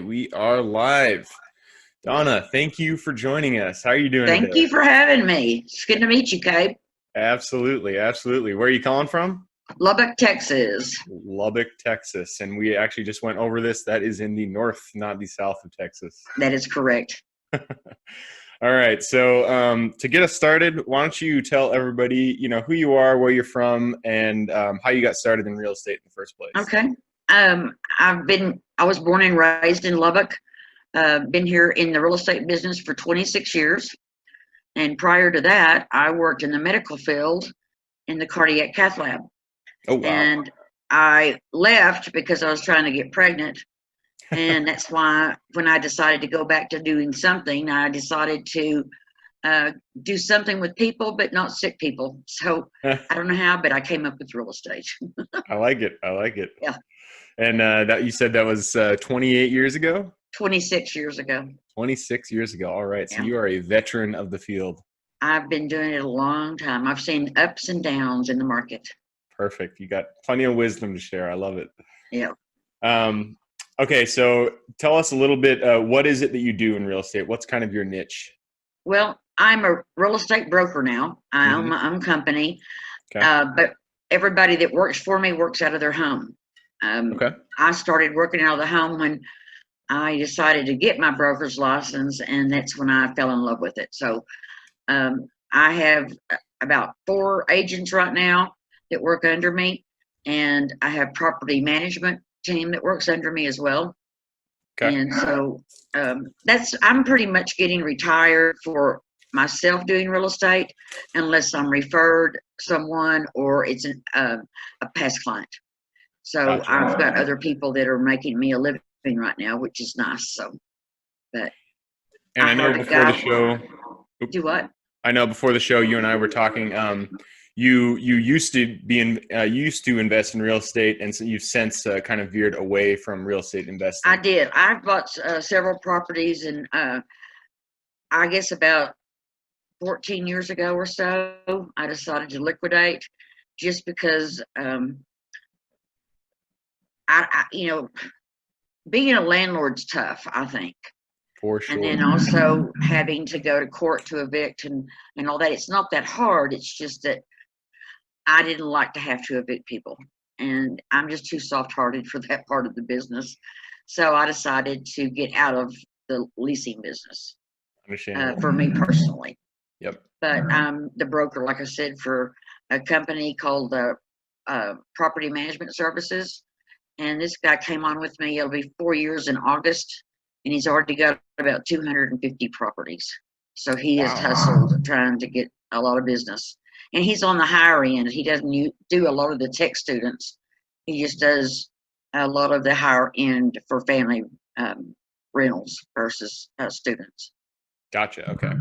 we are live. Donna, thank you for joining us. How are you doing Thank today? you for having me. It's good to meet you, Kate. Absolutely, absolutely. Where are you calling from? Lubbock, Texas. Lubbock, Texas. And we actually just went over this. That is in the north, not the south of Texas. That is correct. All right. So to get us started, why don't you tell everybody, who you are, where you're from, and how you got started in real estate in the first place. Okay. I was born and raised in Lubbock. Been here in the real estate business for 26 years. And prior to that, I worked in the medical field in the cardiac cath lab. Oh, wow. And I left because I was trying to get pregnant. And that's why when I decided to go back to doing something, I decided to do something with people, but not sick people. So I don't know how, but I came up with real estate. I like it. I like it. Yeah. And that you said that was 28 years ago? 26 years ago. 26 years ago. All right. So Yeah. you are a veteran of the field. I've been doing it a long time. I've seen ups and downs in the market. Perfect. You got plenty of wisdom to share. I love it. Yeah. Okay. So tell us a little bit. What is it that you do in real estate? What's kind of your niche? Well, I'm a real estate broker now. I own my own company. Okay. But everybody that works for me works out of their home. Okay. I started working out of the home when I decided to get my broker's license, and that's when I fell in love with it. So I have about 4 agents right now that work under me, and I have property management team that works under me as well. Okay. And so I'm pretty much getting retired for myself doing real estate, unless I'm referred someone or it's a past client. So Gotcha. I've got other people that are making me a living right now, which is nice. So, but And I know heard a before the guy- show, Do what? I know before the show, you and I were talking. You used to be used to invest in real estate, and so you've since kind of veered away from real estate investing. I did. I've bought several properties, and I guess about 14 years ago or so, I decided to liquidate just because being a landlord's tough, I think. For sure. And then also having to go to court to evict and all that. It's not that hard. It's just that I didn't like to have to evict people. And I'm just too soft-hearted for that part of the business. So I decided to get out of the leasing business for me personally. Yep. But I'm the broker, like I said, for a company called Property Management Services. And this guy came on with me. It'll be 4 years in August. And he's already got about 250 properties. So he has hustled trying to get a lot of business. And he's on the higher end. He doesn't do a lot of the tech students. He just does a lot of the higher end for family rentals versus students. Gotcha. Okay.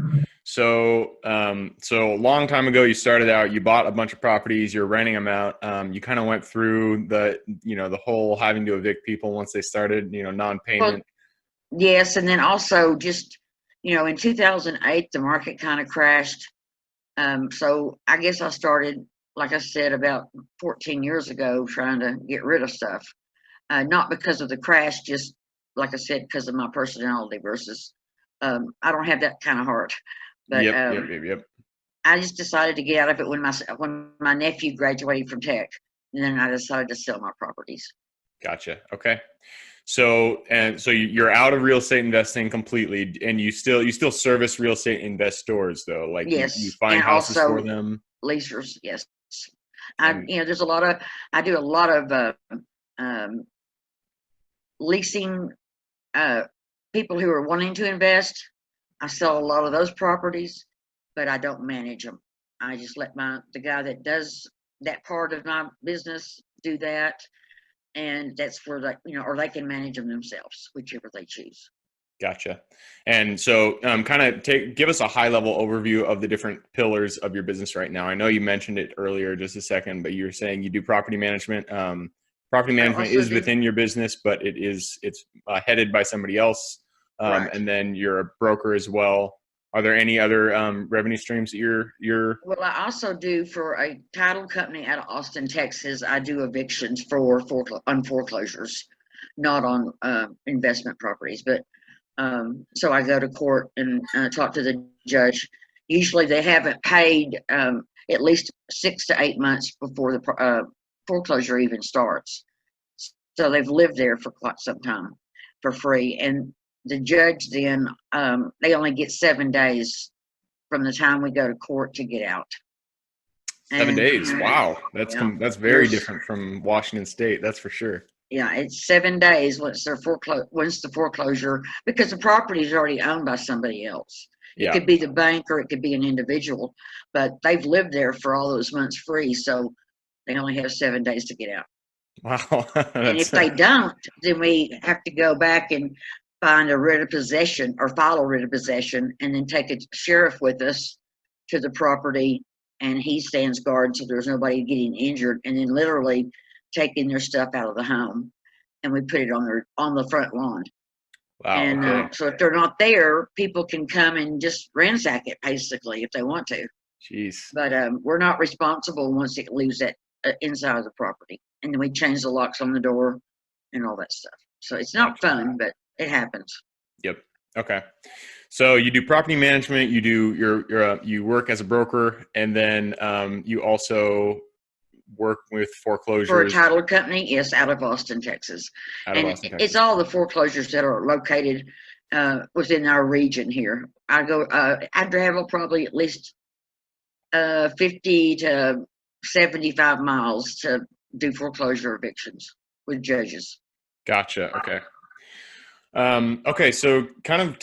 So a long time ago, you started out, you bought a bunch of properties, you're renting them out. You kind of went through the whole having to evict people once they started, non-payment. Well, yes. And then also just, in 2008, the market kind of crashed. So I guess I started, like I said, about 14 years ago, trying to get rid of stuff. Not because of the crash, just like I said, because of my personality versus, I don't have that kind of heart. But Yep. I just decided to get out of it when my nephew graduated from tech, and then I decided to sell my properties. Gotcha. Okay. So you're out of real estate investing completely, and you still service real estate investors though, like yes, you find and houses also for them. Leasers, yes. And, I do a lot of leasing people who are wanting to invest. I sell a lot of those properties, but I don't manage them. I just let the guy that does that part of my business do that, and that's where or they can manage them themselves, whichever they choose. Gotcha. And so give us a high level overview of the different pillars of your business right now. I know you mentioned it earlier just a second, but you're saying you do property management. Property management is within your business, but it's headed by somebody else. Right. And then you're a broker as well. Are there any other revenue streams that you're? Well, I also do for a title company out of Austin, Texas. I do evictions on foreclosures. not on investment properties. But so I go to court and talk to the judge. Usually they haven't paid at least 6 to 8 months before the foreclosure even starts. So they've lived there for quite some time for free. And the judge then, they only get 7 days from the time we go to court to get out. 7 days. Wow. Yeah, That's very different from Washington State. That's for sure. yeah, it's 7 days once the foreclosure, because the property is already owned by somebody else. Yeah. It could be the bank or it could be an individual, but they've lived there for all those months free, so they only have 7 days to get out. Wow. And if they don't, then we have to go back and find a writ of possession or file a writ of possession, and then take a sheriff with us to the property, and he stands guard so there's nobody getting injured, and then literally taking their stuff out of the home, and we put it on the front lawn. Wow. And Okay. so if they're not there, people can come and just ransack it basically if they want to. Jeez. But we're not responsible once it leaves that inside of the property, and then we change the locks on the door and all that stuff. So it's not fun, but it happens. Yep. Okay. So you do property management, you do you work as a broker, and then you also work with foreclosures For a title company, yes, out of Austin, Texas. It's all the foreclosures that are located within our region here. I travel probably at least 50 to 75 miles to do foreclosure evictions with judges. Gotcha. Okay. Okay, so kind of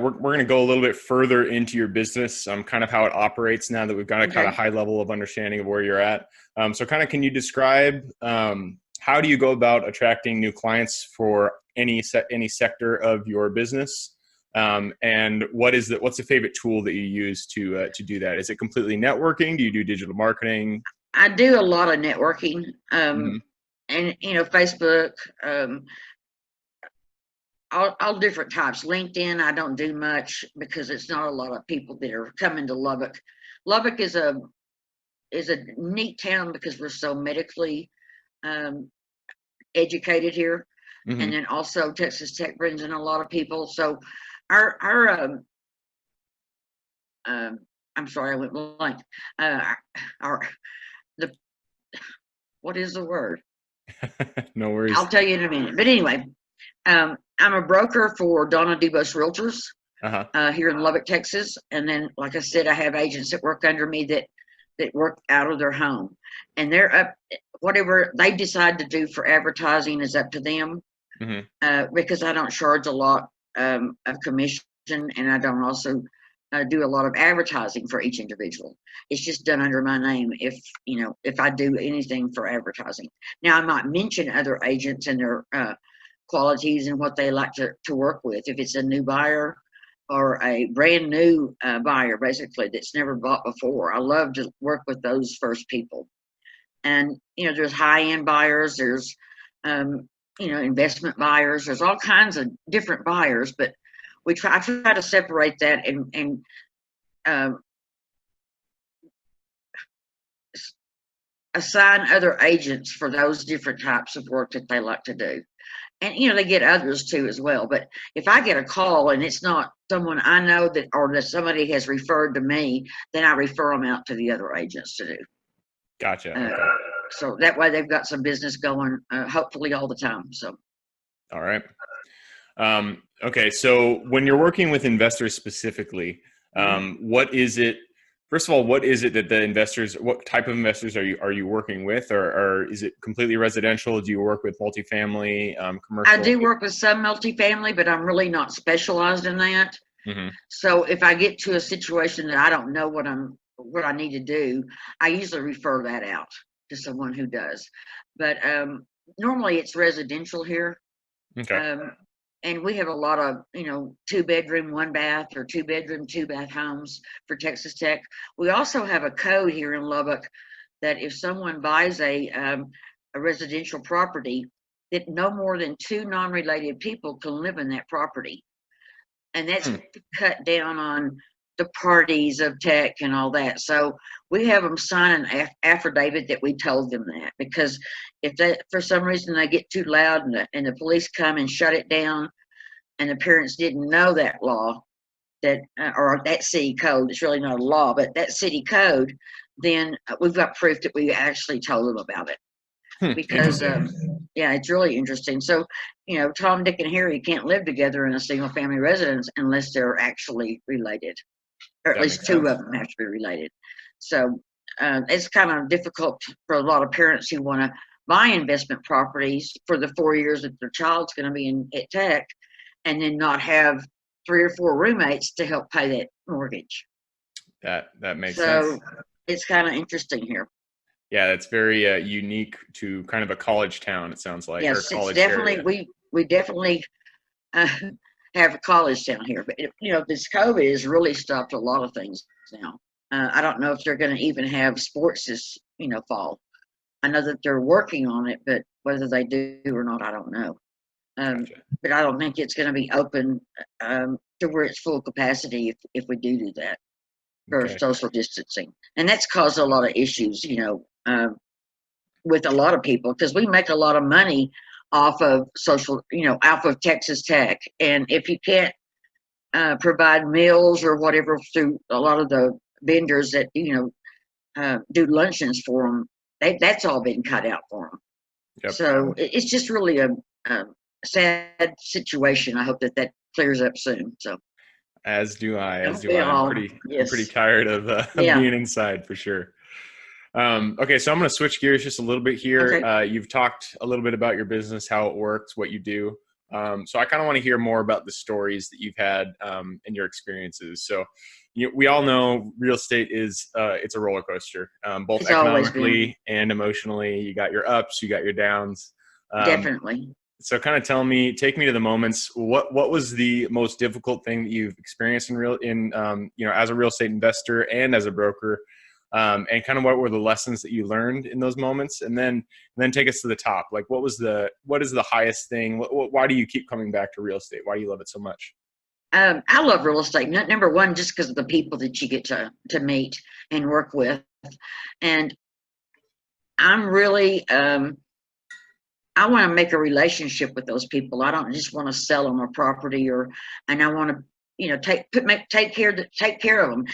we're going to go a little bit further into your business, kind of how it operates now that we've got a kind of high level of understanding of where you're at. So kind of, can you describe how do you go about attracting new clients for any sector of your business? And what's the favorite tool that you use to do that? Is it completely networking? Do you do digital marketing? I do a lot of networking, and Facebook. All different types. LinkedIn, I don't do much because it's not a lot of people that are coming to Lubbock. Lubbock is a neat town because we're so medically educated here, and then also Texas Tech brings in a lot of people. So our I'm sorry, I went blank. What is the word? No worries. I'll tell you in a minute. But anyway. I'm a broker for Donna Dubose Realtors here in Lubbock, Texas. And then, like I said, I have agents that work under me that work out of their home. And they're up, whatever they decide to do for advertising is up to them, because I don't charge a lot of commission, and I don't also do a lot of advertising for each individual. It's just done under my name if I do anything for advertising. Now, I might mention other agents and their qualities and what they like to work with. If it's a new buyer or a brand new buyer, basically, that's never bought before, I love to work with those first people. And, there's high-end buyers, there's, investment buyers, there's all kinds of different buyers, but I try to separate that and assign other agents for those different types of work that they like to do. And, they get others too as well. But if I get a call and it's not someone I know or that somebody has referred to me, then I refer them out to the other agents to do. Gotcha. Okay. So that way they've got some business going, hopefully all the time. So. All right. Okay. So when you're working with investors specifically, what is it? First of all, what is it that what type of investors are you working with, or is it completely residential? Do you work with multifamily, commercial? I do work with some multifamily, but I'm really not specialized in that. So if I get to a situation that I don't know what I need to do, I usually refer that out to someone who does. But normally it's residential here. Okay. And we have a lot of, 2-bedroom, 1-bath, or 2-bedroom, 2-bath homes for Texas Tech. We also have a code here in Lubbock that if someone buys a residential property, that no more than 2 non-related people can live in that property. And that's cut down on the parties of tech and all that. So we have them sign an affidavit that we told them that, because if that, for some reason they get too loud and the police come and shut it down, and the parents didn't know that law, that or that city code, it's really not a law, but that city code, then we've got proof that we actually told them about it. Because yeah, it's really interesting. So, you know, Tom, Dick, and Harry can't live together in a single family residence unless they're actually related, or at That least makes two sense. of them have to be related. So it's kind of difficult for a lot of parents who want to buy investment properties for the 4 years that their child's going to be in at tech, and then not have 3 or 4 roommates to help pay that mortgage. That makes So sense. it's kind of interesting here. Yeah, that's very unique to kind of a college town, it sounds like, or Yes, it's college definitely, area. we definitely uh, have a college down here, but you know, this COVID has really stopped a lot of things now. I don't know if they're going to even have sports this, you know, fall. I know that they're working on it, but whether they do or not, I don't know. Gotcha. But I don't think it's going to be open to where it's full capacity if we do that for Okay. social distancing, and that's caused a lot of issues, you know, with a lot of people, because we make a lot of money off of social, you know, off of Texas Tech, and if you can't provide meals or whatever through a lot of the vendors that, you know, do luncheons for them, that's all been cut out for them. Yep. So it's just really a sad situation. I hope that clears up soon. So As do I. As don't do we I. all? I'm pretty Yes. tired of Yeah. being inside for sure. Okay, so I'm going to switch gears just a little bit here. Okay. You've talked a little bit about your business, how it works, what you do. So I kind of want to hear more about the stories that you've had and your experiences. So we all know real estate is it's a roller coaster, both It's always been, economically and emotionally. You got your ups, you got your downs. Um, definitely. so kind of take me to the moments. What was the most difficult thing that you've experienced as a real estate investor and as a broker? And kind of what were the lessons that you learned in those moments, and then take us to the top. Like, what is the highest thing? Why do you keep coming back to real estate? Why do you love it so much? I love real estate. Number one, just because of the people that you get to meet and work with, and I'm really I want to make a relationship with those people. I don't just want to sell them a property, and I want to, you know, take care of them,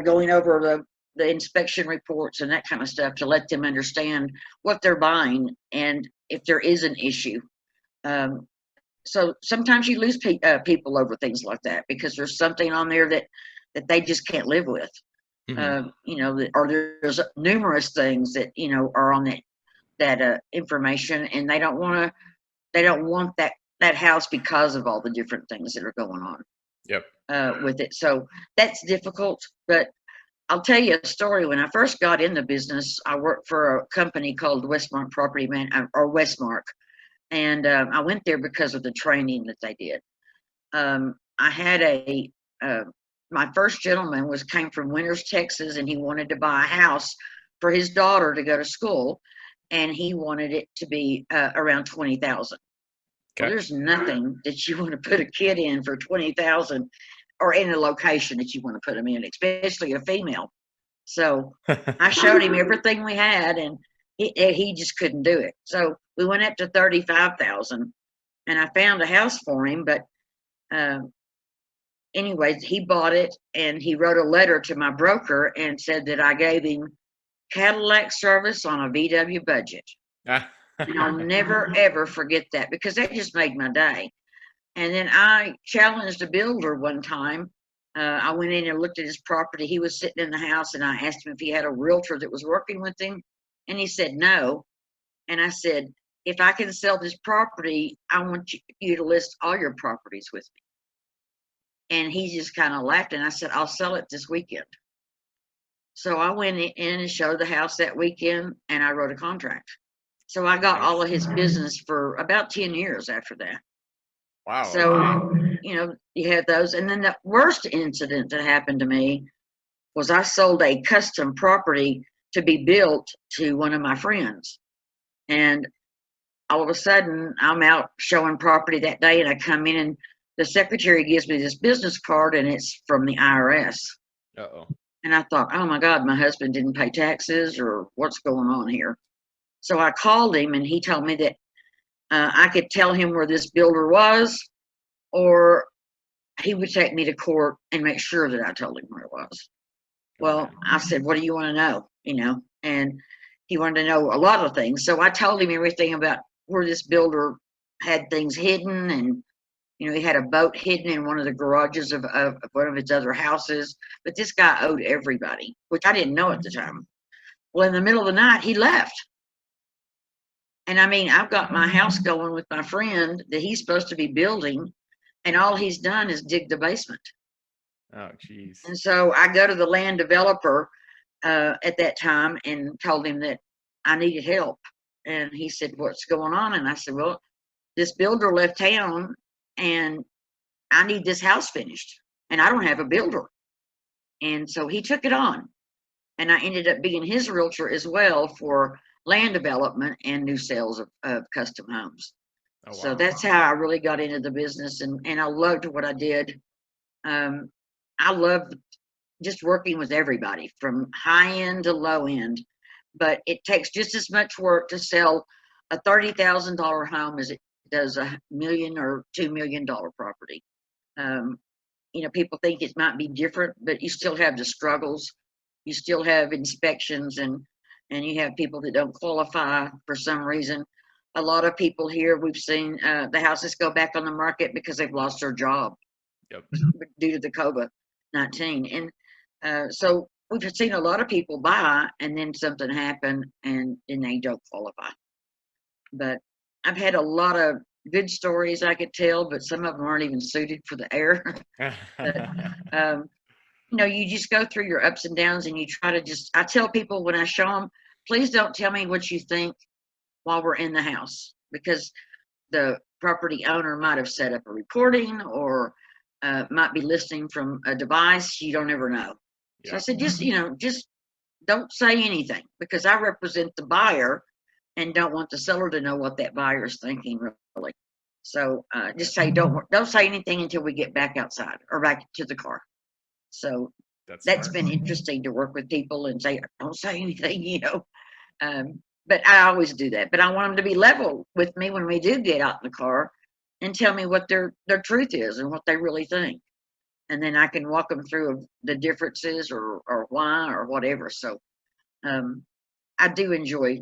going over the inspection reports and that kind of stuff, to let them understand what they're buying and if there is an issue. So sometimes you lose people over things like that, because there's something on there that they just can't live with. Mm-hmm. You know, or there's numerous things that, you know, are on that information, and they don't want that house because of all the different things that are going on Yep. with it. So that's difficult. But I'll tell you a story. When I first got in the business, I worked for a company called Westmark Property Man or Westmark, and I went there because of the training that they did. I had my first gentleman came from Winters, Texas, and he wanted to buy a house for his daughter to go to school, and he wanted it to be around 20,000. Well, Okay. there's nothing that you want to put a kid in for 20,000, or in a location that you want to put them in, especially a female. So I showed him everything we had, and he just couldn't do it. So we went up to 35,000, and I found a house for him. But anyways, he bought it, and he wrote a letter to my broker and said that I gave him Cadillac service on a VW budget. And I'll never, ever forget that, because that just made my day. And then I challenged a builder one time. I went in and looked at his property. He was sitting in the house, and I asked him if he had a realtor that was working with him. And he said no. And I said, if I can sell this property, I want you to list all your properties with me. And he just kind of laughed, and I said, I'll sell it this weekend. So I went in and showed the house that weekend, and I wrote a contract. So I got all of his business for about 10 years after that. Wow. So, you know, you have those. And then the worst incident that happened to me was I sold a custom property to be built to one of my friends. And all of a sudden, I'm out showing property that day, and I come in, and the secretary gives me this business card, and it's from the IRS. Uh-oh. And I thought, oh my God, my husband didn't pay taxes, or what's going on here? So I called him, and he told me that I could tell him where this builder was, or he would take me to court and make sure that I told him where it was. Oh Well, man. I said, what do you want to know? And he wanted to know a lot of things. So I told him everything about where this builder had things hidden. And, he had a boat hidden in one of the garages of one of his other houses. But this guy owed everybody, which I didn't know at the time. Well, in the middle of the night, he left. And I mean, I've got my house going with my friend that he's supposed to be building, and all he's done is dig the basement. Oh geez. And so I go to the land developer at that time and told him that I needed help. And he said, what's going on? And I said, well, this builder left town, and I need this house finished, and I don't have a builder. And so he took it on. And I ended up being his realtor as well for land development and new sales of custom homes. Oh So wow. that's how I really got into the business, and I loved what I did. I loved just working with everybody from high end to low end, but it takes just as much work to sell a $30,000 home as it does $1 million or $2 million property. Um, people think it might be different, but you still have the struggles. You still have inspections, and you have people that don't qualify for some reason. A lot of people here, we've seen the houses go back on the market because they've lost their job Yep. due to the COVID-19. And so we've seen a lot of people buy, and then something happened, and they don't qualify. But I've had a lot of good stories I could tell, but some of them aren't even suited for the air. But um, you just go through your ups and downs, and you try to I tell people when I show them, please don't tell me what you think while we're in the house, because the property owner might have set up a recording, or might be listening from a device. You don't ever know. So I said, just don't say anything, because I represent the buyer and don't want the seller to know what that buyer is thinking, really. So just say, don't say anything until we get back outside or back to the car. So that's smart. been interesting to work with people and say, don't say anything. But I always do that. But I want them to be level with me when we do get out in the car and tell me what their truth is and what they really think. And then I can walk them through the differences, or why, or whatever. So I do enjoy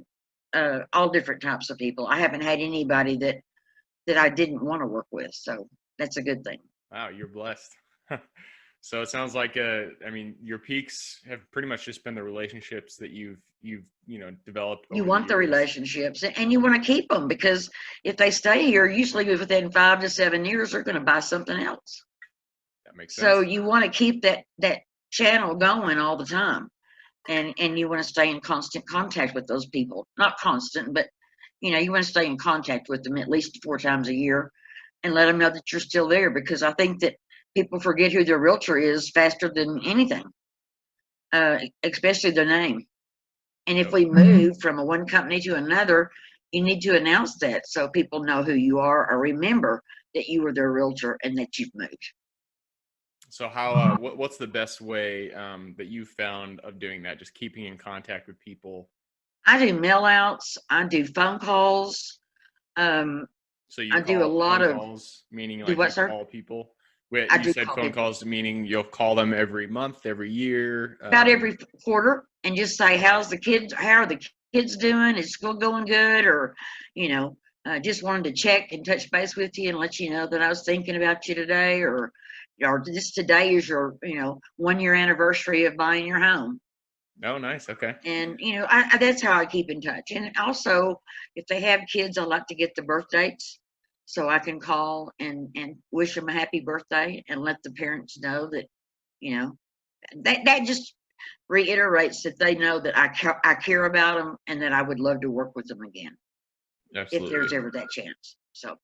all different types of people. I haven't had anybody that I didn't want to work with. So that's a good thing. Wow, you're blessed. So it sounds like I mean, your peaks have pretty much just been the relationships that you've developed You over the want the years. relationships, and you want to keep them, because if they stay here, usually within 5 to 7 years, they're going to buy something else. That makes sense. So you want to keep that channel going all the time, and you want to stay in constant contact with those people. Not constant, but you want to stay in contact with them at least 4 times a year, and let them know that you're still there, because I think that people forget who their realtor is faster than anything, especially their name. And if we move from one company to another, you need to announce that so people know who you are, or remember that you were their realtor and that you've moved. So how what's the best way that you've found of doing that? Just keeping in contact with people. I do mail outs. I do phone calls. So you I do a call lot phone of calls, meaning do like what, you sir? call people. I You do said call phone people calls, meaning you'll call them every month, every year. about every quarter, and just say, Okay. how are the kids doing? Is school going good? Or, just wanted to check and touch base with you and let you know that I was thinking about you today, or this today is your, 1 year anniversary of buying your home. Oh, nice. Okay. And, that's how I keep in touch. And also, if they have kids, I like to get the birth dates so I can call and wish them a happy birthday and let the parents know that, you know, that just reiterates that they know that I care about them, and that I would love to work with them again if Absolutely. there's ever that chance. So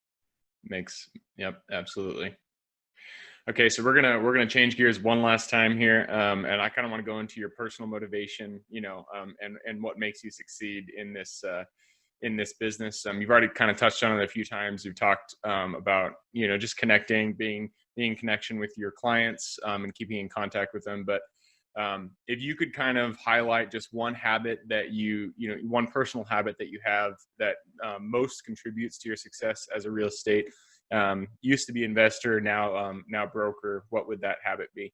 Yep, absolutely. Okay, so we're gonna change gears one last time here, and I kind of want to go into your personal motivation, and what makes you succeed in this business. You've already kind of touched on it a few times. You've talked about just connecting, being in connection with your clients, and keeping in contact with them. But If you could kind of highlight just one habit that one personal habit that you have that most contributes to your success as a real estate, used to be investor, now broker, what would that habit be?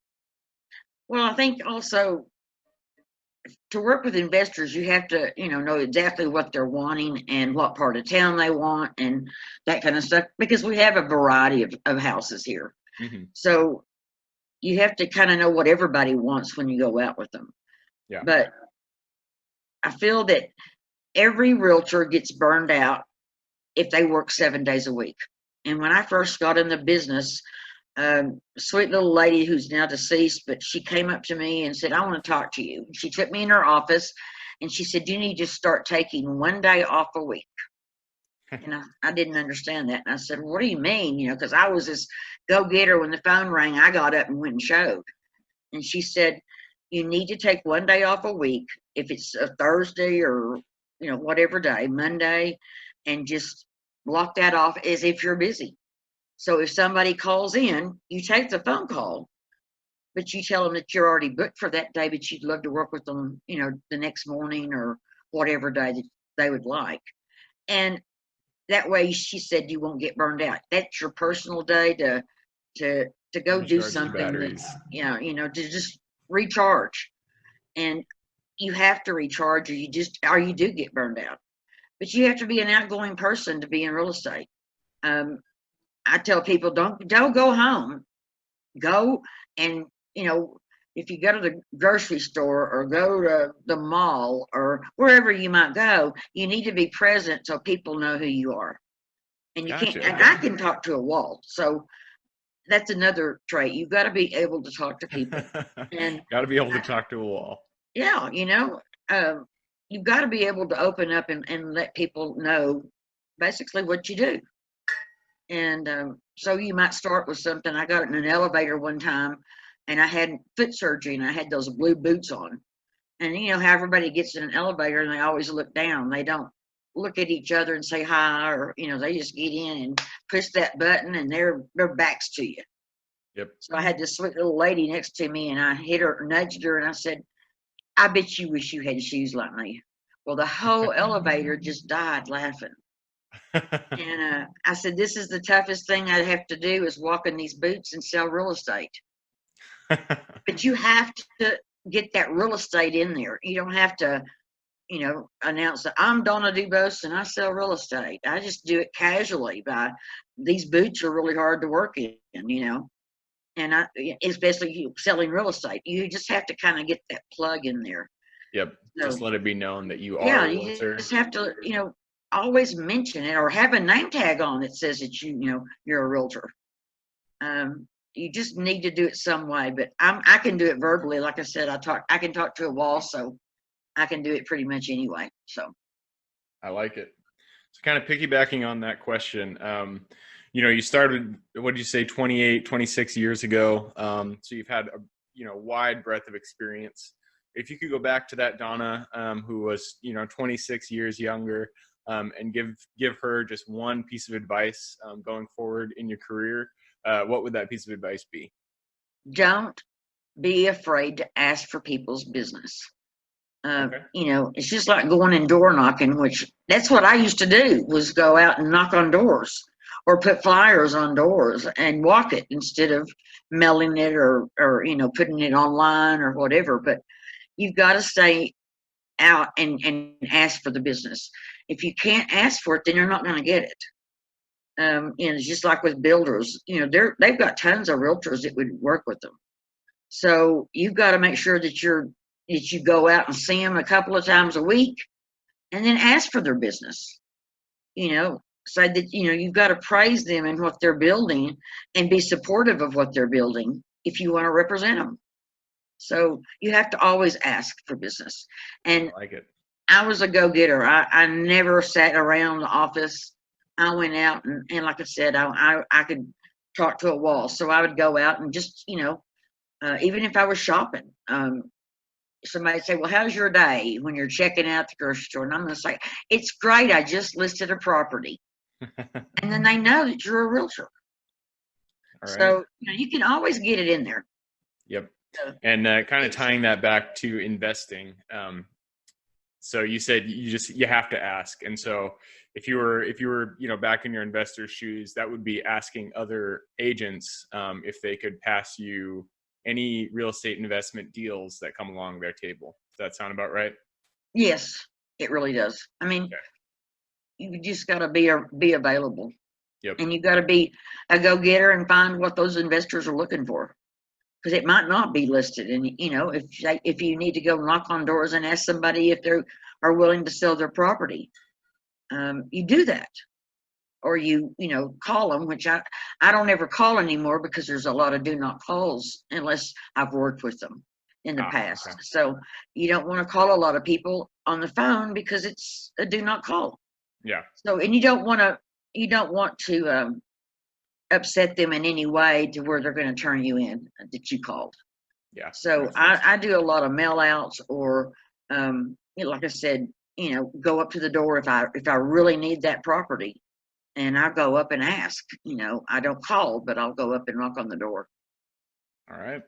Well, I think also to work with investors, you have to, know exactly what they're wanting and what part of town they want and that kind of stuff, because we have a variety of houses here. Mm-hmm. So you have to kind of know what everybody wants when you go out with them. Yeah. But I feel that every realtor gets burned out if they work 7 days a week. And when I first got in the business, sweet little lady who's now deceased, but she came up to me and said, "I want to talk to you." She took me in her office and she said, "You need to start taking 1 day off a week." And I didn't understand that. And I said, "What do you mean?" Because I was this go-getter. When the phone rang, I got up and went and showed. And she said, "You need to take 1 day off a week, if it's a Thursday or, whatever day, Monday, and just block that off as if you're busy. So if somebody calls in, you take the phone call, but you tell them that you're already booked for that day, but you'd love to work with them, the next morning or whatever day that they would like." And that way, she said, you won't get burned out. That's your personal day to go do Recharge the something batteries. that, to just recharge. And you have to recharge, or you do get burned out. But you have to be an outgoing person to be in real estate. I tell people, don't go home. Go and, if you go to the grocery store or go to the mall or wherever you might go, you need to be present so people know who you are. And you can't, Gotcha. and I can talk to a wall. So that's another trait. You've got to be able to talk to people. And Got to be able to talk to a wall. yeah, you've got to be able to open up and let people know basically what you do. And so you might start with something. I got in an elevator one time and I had foot surgery and I had those blue boots on. And you know how everybody gets in an elevator and they always look down. They don't look at each other and say hi, or they just get in and push that button and their backs to you. Yep. So I had this sweet little lady next to me and I nudged her and I said, "I bet you wish you had shoes like me." Well, the whole elevator just died laughing. And I said, "This is the toughest thing I have to do, is walk in these boots and sell real estate." But you have to get that real estate in there. You don't have to, announce that I'm Donna Dubose and I sell real estate. I just do it casually. These boots are really hard to work in, and especially you selling real estate, you just have to kind of get that plug in there. Yep. So, Just let it be known that you are yeah, a you realtor. just have to, always mention it or have a name tag on that says that you're a realtor. You just need to do it some way, but I can do it verbally. Like I said, I can talk to a wall, so I can do it pretty much anyway. So I like it. So kind of piggybacking on that question, you started, what did you say, 28, 26 years ago. So you've had a, wide breadth of experience. If you could go back to that Donna, who was, 26 years younger, and give her just one piece of advice going forward in your career, what would that piece of advice be? don't be afraid to ask for people's business. Okay. It's just like going and door knocking, which that's what I used to do, was go out and knock on doors or put flyers on doors and walk it instead of mailing it or putting it online or whatever. But you've got to stay out and ask for the business. If you can't ask for it, then you're not going to get it. It's just like with builders, they've got tons of realtors that would work with them. So you've got to make sure that you go out and see them a couple of times a week and then ask for their business, so that, you've got to praise them and what they're building and be supportive of what they're building if you want to represent them. So you have to always ask for business. And I like it. I was a go-getter. I never sat around the office. I went out and like I said, I could talk to a wall. So I would go out and just, even if I was shopping, somebody would say, "Well, how's your day?" when you're checking out the grocery store. And I'm going to say, "It's great. I just listed a property." And then they know that you're a realtor. All right. So, you can always get it in there. Yep. So, And kind of tying that back to investing. So you said you have to ask. And so if you were, back in your investor's shoes, that would be asking other agents if they could pass you any real estate investment deals that come along their table. Does that sound about right? yes, it really does. I mean, Okay. you just got to be available. Yep. And you got to be a go-getter and find what those investors are looking for, because it might not be listed. And if you need to go knock on doors and ask somebody if they are willing to sell their property, you do that, or you call them, which I don't ever call anymore because there's a lot of do not calls unless I've worked with them in the past. Okay. So you don't want to call a lot of people on the phone because it's a do not call. Yeah. So, and you don't want to upset them in any way to where they're going to turn you in that you called. Yeah. So I do a lot of mail outs, or like I said, go up to the door if I really need that property, and I go up and ask. I don't call, but I'll go up and knock on the door. All right.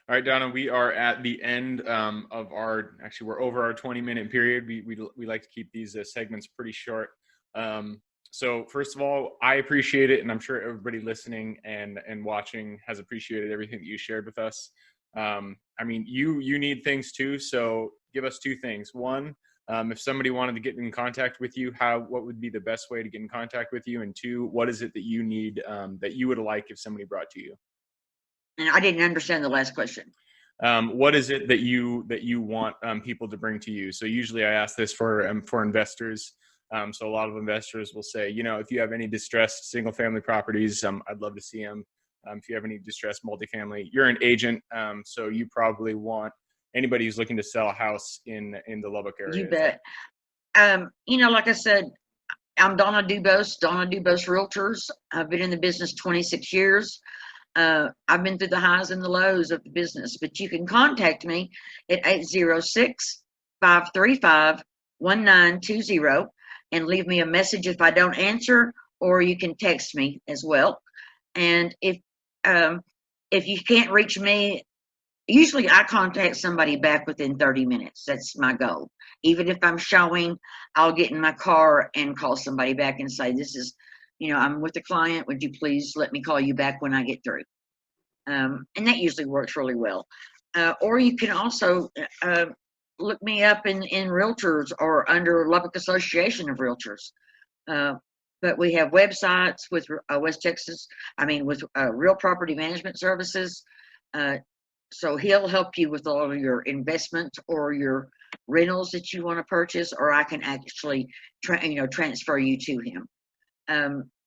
All right, Donna, we are at the end of we're over our 20-minute period. We like to keep these segments pretty short. So first of all, I appreciate it, and I'm sure everybody listening and watching has appreciated everything that you shared with us. I mean, you need things too, so give us two things. One, if somebody wanted to get in contact with you, what would be the best way to get in contact with you? And two, what is it that you need that you would like if somebody brought to you? And I didn't understand the last question. What is it that you want people to bring to you? So usually I ask this for investors. So a lot of investors will say, if you have any distressed single family properties, I'd love to see them. If you have any distressed multifamily, you're an agent. So you probably want anybody who's looking to sell a house in the Lubbock area. You bet. Like I said, I'm Donna Dubose, Realtors. I've been in the business 26 years. I've been through the highs and the lows of the business, but you can contact me at 806-535-1920 and leave me a message if I don't answer, or you can text me as well. And if you can't reach me, usually I contact somebody back within 30 minutes. That's my goal. Even if I'm showing, I'll get in my car and call somebody back and say, this is, I'm with a client. Would you please let me call you back when I get through? And that usually works really well. Or you can also look me up in Realtors or under Lubbock Association of Realtors. But we have websites with West Texas, with Real Property Management Services. So he'll help you with all of your investment or your rentals that you want to purchase, or I can actually transfer you to him.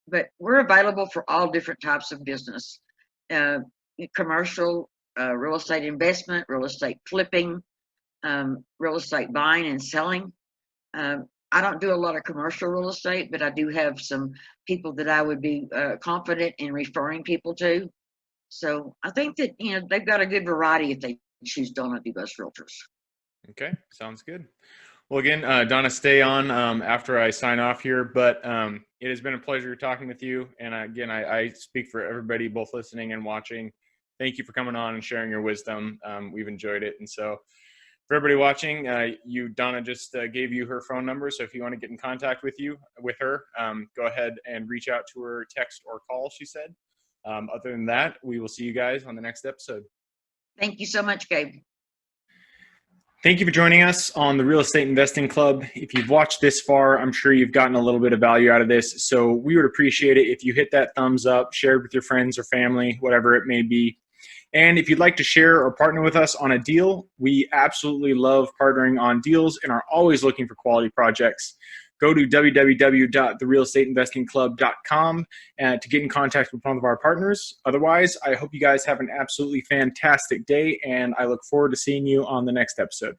But we're available for all different types of business, commercial, real estate investment, real estate flipping, real estate buying and selling. I don't do a lot of commercial real estate, but I do have some people that I would be confident in referring people to. So I think that, they've got a good variety if they choose Donna Dubose Realtors. Okay, sounds good. Well, again, Donna, stay on after I sign off here, but it has been a pleasure talking with you. And again, I speak for everybody, both listening and watching. Thank you for coming on and sharing your wisdom. We've enjoyed it. And so for everybody watching, Donna just gave you her phone number. So if you want to get in contact with her, go ahead and reach out to her, text or call, she said. Other than that, we will see you guys on the next episode. Thank you so much, Gabe. Thank you for joining us on the Real Estate Investing Club. If you've watched this far, I'm sure you've gotten a little bit of value out of this. So we would appreciate it if you hit that thumbs up, share it with your friends or family, whatever it may be. And if you'd like to share or partner with us on a deal, we absolutely love partnering on deals and are always looking for quality projects. Go to www.therealestateinvestingclub.com to get in contact with one of our partners. Otherwise, I hope you guys have an absolutely fantastic day, and I look forward to seeing you on the next episode.